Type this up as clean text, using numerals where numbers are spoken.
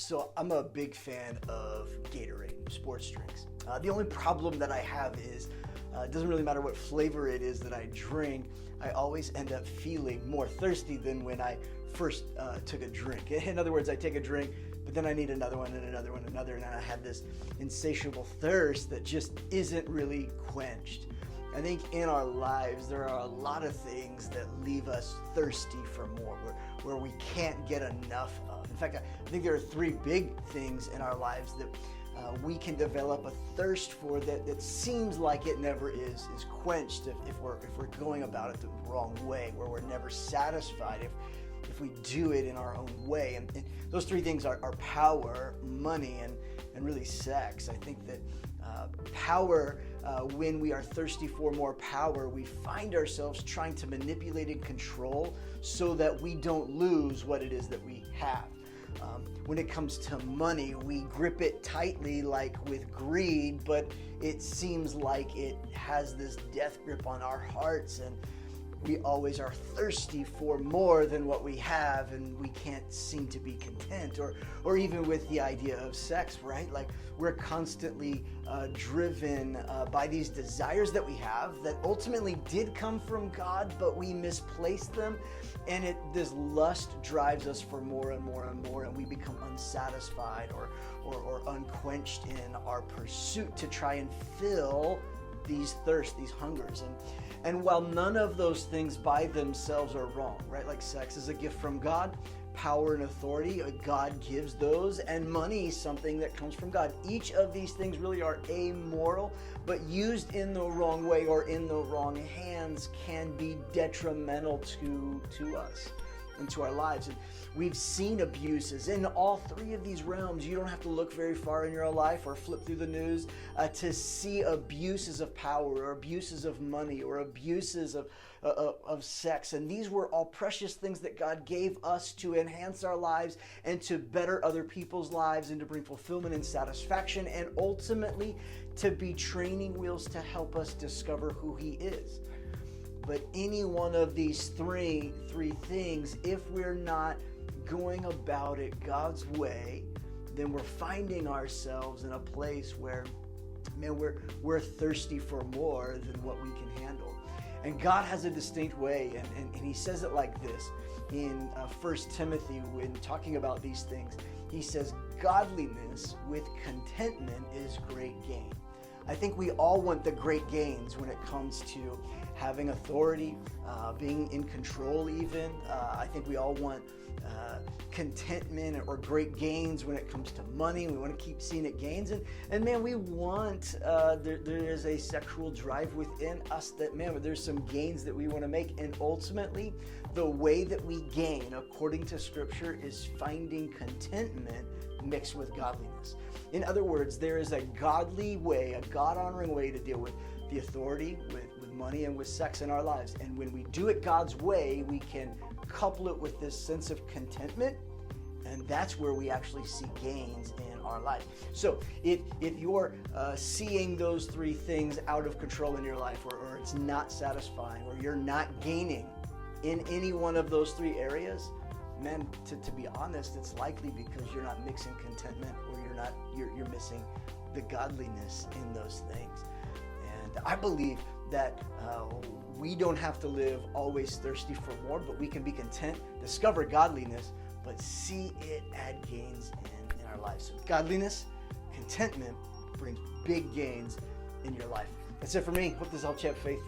So I'm a big fan of Gatorade, sports drinks. The only problem that I have is it doesn't really matter what flavor it is that I drink, I always end up feeling more thirsty than when I first took a drink. In other words, I take a drink, but then I need another one and another one and another, and I have this insatiable thirst that just isn't really quenched. I think in our lives there are a lot of things that leave us thirsty for more, where we can't get enough of. In fact, I think there are three big things in our lives that we can develop a thirst for that seems like it never is quenched if we're going about it the wrong way, where we're never satisfied if we do it in our own way. And those three things are power, money, and really sex. I think that power, when we are thirsty for more power, we find ourselves trying to manipulate and control so that we don't lose what it is that we have. When it comes to money, we grip it tightly like with greed, but it seems like it has this death grip on our hearts, and we always are thirsty for more than what we have, and we can't seem to be content. Or even with the idea of sex, right? Like we're constantly driven by these desires that we have that ultimately did come from God, but we misplaced them, and this lust drives us for more and more and more, and we become unsatisfied or unquenched in our pursuit to try and fill these thirsts, these hungers. And while none of those things by themselves are wrong, right? Like sex is a gift from God, power and authority, God gives those, and money is something that comes from God. Each of these things really are amoral, but used in the wrong way or in the wrong hands can be detrimental to us and to our lives. And we've seen abuses in all three of these realms. You don't have to look very far in your life or flip through the news to see abuses of power or abuses of money or abuses of sex. And these were all precious things that God gave us to enhance our lives and to better other people's lives and to bring fulfillment and satisfaction, and ultimately to be training wheels to help us discover who He is. But any one of these three things, if we're not going about it God's way, then we're finding ourselves in a place where, man, we're thirsty for more than what we can handle. And God has a distinct way, and He says it like this in 1 Timothy when talking about these things. He says, godliness with contentment is great gain. I think we all want the great gains when it comes to having authority, being in control even. I think we all want contentment or great gains when it comes to money. We want to keep seeing it gains. And man, we want, there is a sexual drive within us that, man, there's some gains that we want to make. And ultimately, the way that we gain, according to Scripture, is finding contentment mixed with godliness. In other words, there is a godly way, a God-honoring way to deal with the authority, with money, and with sex in our lives. And when we do it God's way, we can couple it with this sense of contentment, and that's where we actually see gains in our life. So if you're seeing those three things out of control in your life, or it's not satisfying, or you're not gaining in any one of those three areas, man, to be honest, it's likely because you're not mixing contentment, or you're missing the godliness in those things. And I believe that we don't have to live always thirsty for more, but we can be content, discover godliness, but see it add gains in our lives. So godliness, contentment brings big gains in your life. That's it for me. Hope this helps you have faith